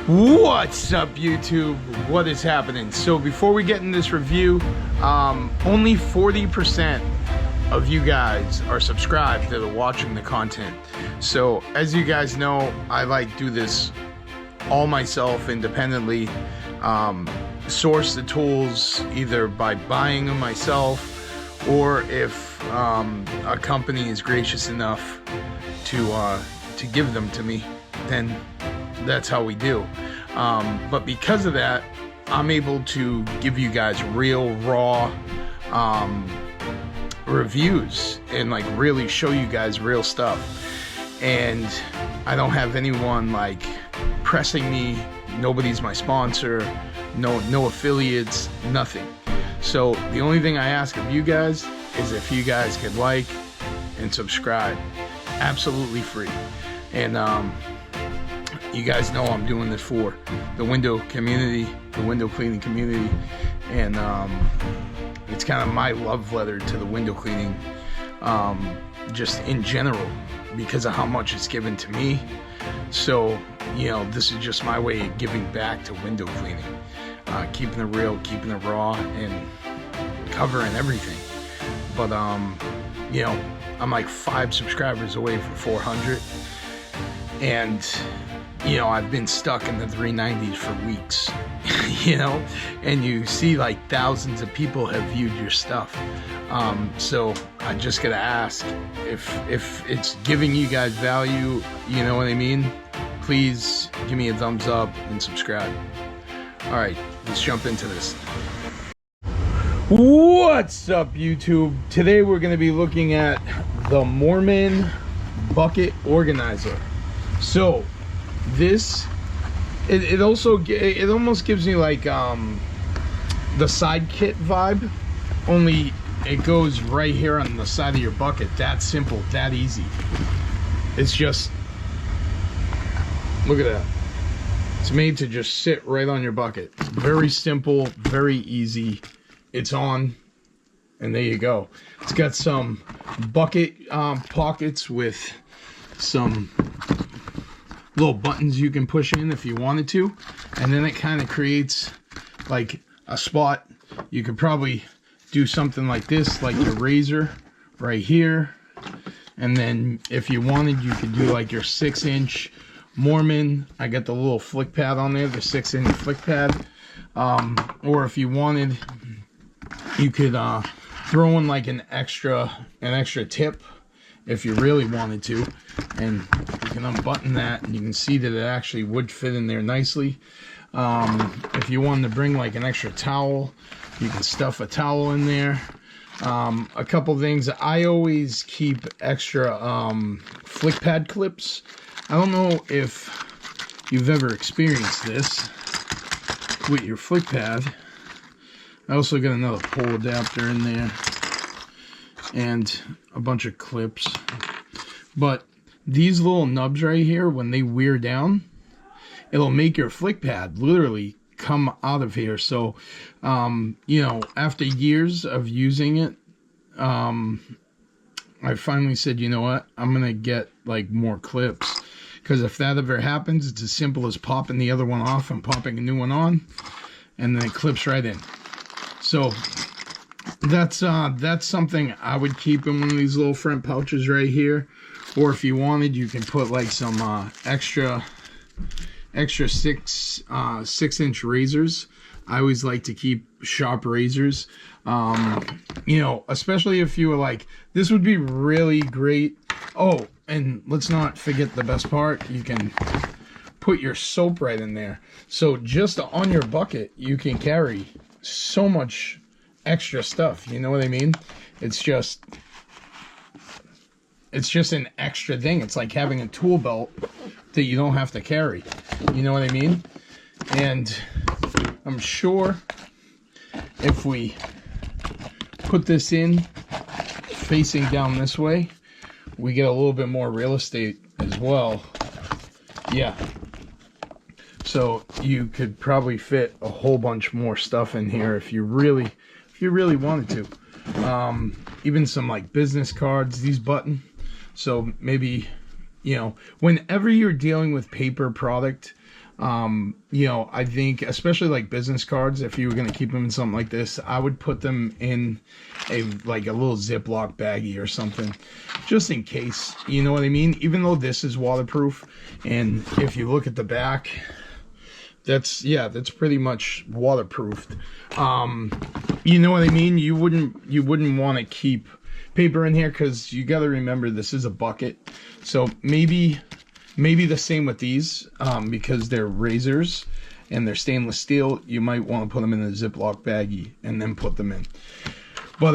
What's up, YouTube? What is happening? So before we get in this review, only 40% of you guys are subscribed that are watching the content. So as you guys know, I do this all myself independently. Source the tools either by buying them myself, or if a company is gracious enough to give them to me, then that's how we do. But because of that, I'm able to give you guys real raw reviews and really show you guys real stuff. And I don't have anyone pressing me. Nobody's my sponsor. No affiliates, nothing. So the only thing I ask of you guys is if you guys could like and subscribe. Absolutely free. And you guys know I'm doing this for the window community, the window cleaning community, and it's kind of my love letter to the window cleaning, just in general, because of how much it's given to me. So, this is just my way of giving back to window cleaning, keeping it real, keeping it raw, and covering everything. But I'm 5 subscribers away from 400, and I've been stuck in the 390s for weeks, and you see thousands of people have viewed your stuff. So I just gotta ask if it's giving you guys value, you know what I mean? Please give me a thumbs up and subscribe. All right, let's jump into this. What's up, YouTube? Today we're gonna be looking at the Moerman bucket organizer. So this, it almost gives me the side kit vibe, only it goes right here on the side of your bucket. That simple, that easy. It's just, look at that. It's made to just sit right on your bucket. Very simple, very easy. It's on, and there you go. It's got some bucket pockets with some little buttons you can push in if you wanted to, and then it kind of creates a spot. You could probably do something like this, like your razor right here, and then if you wanted, you could do your 6-inch Moerman. I got the little flick pad on there, the 6-inch flick pad, or if you wanted, you could throw in an extra tip if you really wanted to, and you can unbutton that and you can see that it actually would fit in there nicely. If you wanted to bring an extra towel, you can stuff a towel in there. A couple things, I always keep extra flick pad clips. I don't know if you've ever experienced this with your flick pad. I also got another pole adapter in there and a bunch of clips. But these little nubs right here, when they wear down, it'll make your flick pad literally come out of here. So, after years of using it, I finally said, you know what, I'm gonna get more clips, because if that ever happens, it's as simple as popping the other one off and popping a new one on, and then it clips right in. So that's something I would keep in one of these little front pouches right here. Or if you wanted, you can put some extra 6-inch razors. I always like to keep sharp razors, especially if you were this would be really great. Oh, and let's not forget the best part. You can put your soap right in there. So just on your bucket, you can carry so much extra stuff, you know what I mean? It's just an extra thing. It's like having a tool belt that you don't have to carry, you know what I mean? And I'm sure if we put this in facing down this way, we get a little bit more real estate as well. Yeah, so you could probably fit a whole bunch more stuff in here if you really wanted to. Even some business cards, these button. So maybe, whenever you're dealing with paper product, You know, I think especially like business cards, if you were going to keep them in something like this, I would put them in a little Ziploc baggie or something, just in case, you know what I mean? Even though this is waterproof, and if you look at the back, that's pretty much waterproofed. You know what I mean? You wouldn't want to keep paper in here, because you got to remember this is a bucket. So maybe the same with these, because they're razors and they're stainless steel. You might want to put them in a Ziploc baggie and then put them in. But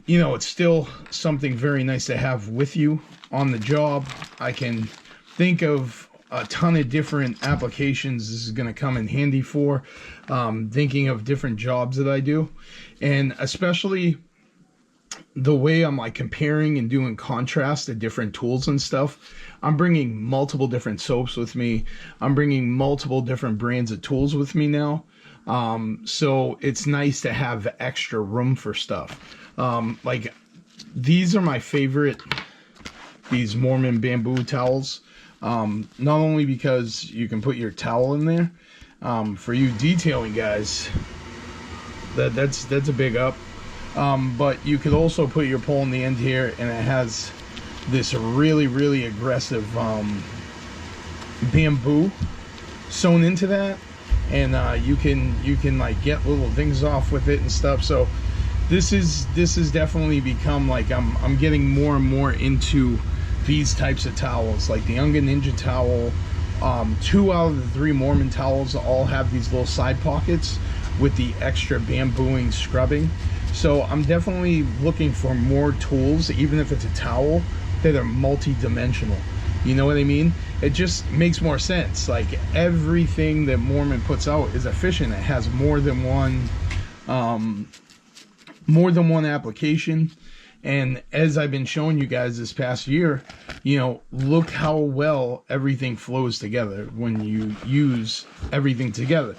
you know, it's still something very nice to have with you on the job. I can think of a ton of different applications this is going to come in handy for, thinking of different jobs that I do, and especially the way I'm like comparing and doing contrast to different tools and stuff. I'm bringing multiple different soaps with me. I'm bringing multiple different brands of tools with me now. So it's nice to have extra room for stuff. Like these are my favorite, these Moerman bamboo towels. Not only because you can put your towel in there, for you detailing guys, that's a big up. But you could also put your pole in the end here, and it has this really aggressive bamboo sewn into that, and you can like get little things off with it and stuff. So this has definitely become like I'm getting more and more into these types of towels, like the Unga Ninja towel. 2 out of the 3 Moerman towels all have these little side pockets with the extra bambooing scrubbing. So I'm definitely looking for more tools, even if it's a towel, that are multi-dimensional. You know what I mean? It just makes more sense. Like everything that Moerman puts out is efficient. It has more than one application. And as I've been showing you guys this past year, you know, look how well everything flows together when you use everything together.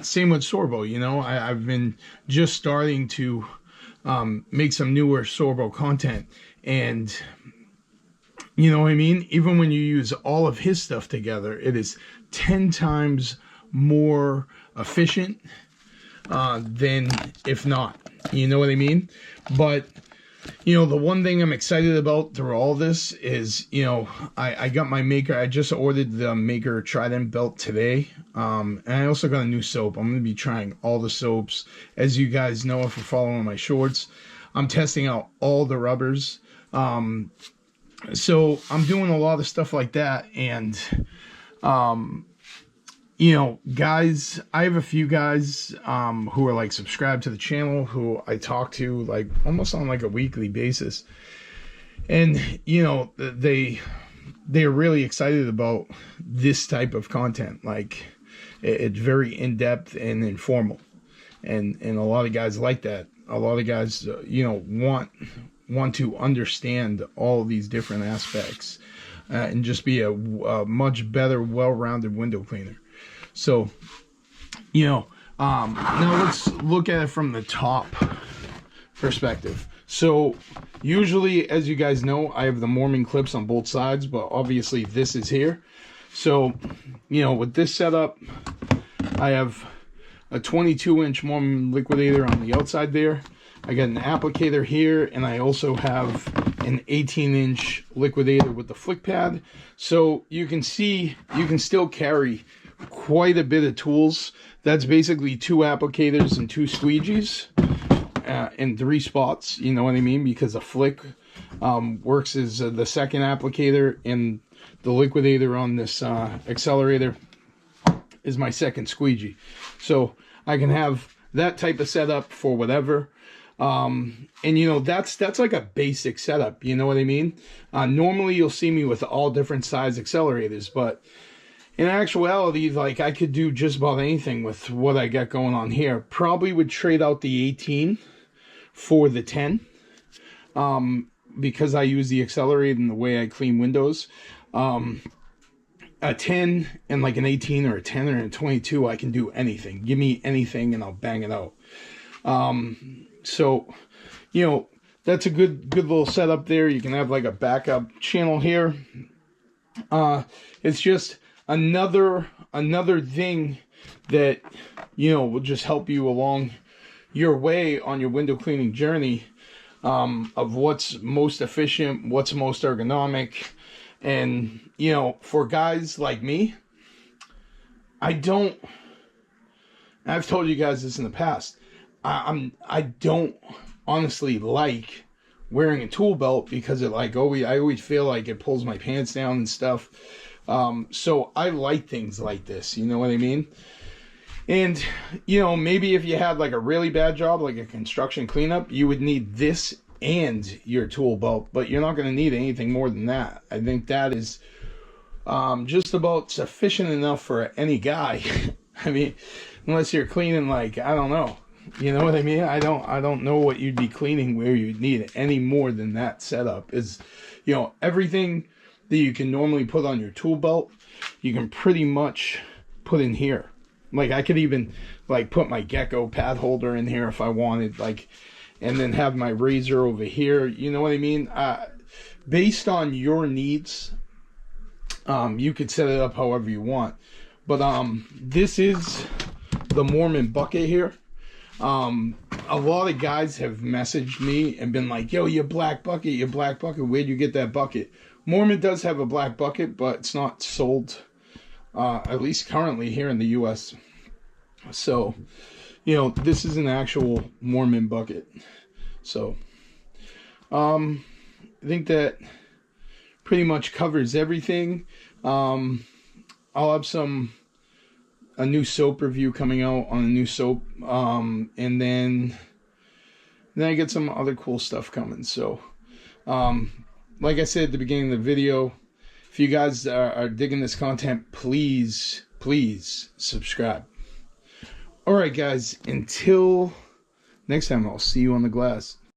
Same with Sorbo. You know, I've been just starting to make some newer Sorbo content, and you know what I mean? Even when you use all of his stuff together, it is 10 times more efficient than if not. You know what I mean? But you know, the one thing I'm excited about through all this is, you know, I got my Maker. I just ordered the Maker Trident belt today. And I also got a new soap. I'm going to be trying all the soaps. As you guys know, if you're following my shorts, I'm testing out all the rubbers. So I'm doing a lot of stuff like that. And, you know, guys, I have a few guys who are like subscribed to the channel, who I talk to like almost on like a weekly basis, and you know, they're really excited about this type of content. Like it's very in-depth and informal, and a lot of guys like that. A lot of guys you know, want to understand all these different aspects and just be a much better, well-rounded window cleaner. So, you know, now let's look at it from the top perspective. So, usually, as you guys know, I have the Moerman clips on both sides, but obviously this is here. So, you know, with this setup, I have a 22-inch Moerman liquidator on the outside there. I got an applicator here, and I also have an 18-inch liquidator with the flick pad. So, you can see, you can still carry quite a bit of tools. That's basically 2 applicators and 2 squeegees in 3 spots, you know what I mean, because the flick works as the second applicator, and the liquidator on this accelerator is my second squeegee. So I can have that type of setup for whatever. And you know, that's like a basic setup, you know what I mean. Normally you'll see me with all different size accelerators, but in actuality, like, I could do just about anything with what I got going on here. Probably would trade out the 18 for the 10, because I use the accelerator in the way I clean windows. A 10 and like an 18 or a 10 or a 22, I can do anything. Give me anything and I'll bang it out. So, you know, that's a good little setup there. You can have like a backup channel here. It's just another thing that, you know, will just help you along your way on your window cleaning journey, of what's most efficient, what's most ergonomic. And, you know, for guys like me, I've told you guys this in the past, I don't honestly like wearing a tool belt, because it I always feel like it pulls my pants down and stuff. So I like things like this, you know what I mean? And, you know, maybe if you had like a really bad job, like a construction cleanup, you would need this and your tool belt, but you're not going to need anything more than that. I think that is just about sufficient enough for any guy. I mean, unless you're cleaning, like, I don't know, you know what I mean? I don't know what you'd be cleaning where you'd need any more than that setup. Is, you know, everything that you can normally put on your tool belt, you can pretty much put in here. Like, I could even like put my gecko pad holder in here if I wanted, like, and then have my razor over here, you know what I mean? Based on your needs, you could set it up however you want. But this is the Moerman bucket here. A lot of guys have messaged me and been like, yo, your black bucket, where'd you get that bucket? Moerman does have a black bucket, but it's not sold, at least currently here in the US. So, you know, this is an actual Moerman bucket. So, I think that pretty much covers everything. I'll have a new soap review coming out on a new soap, and then I get some other cool stuff coming. So, like I said at the beginning of the video, if you guys are digging this content, please subscribe. All right, guys, until next time, I'll see you on the glass.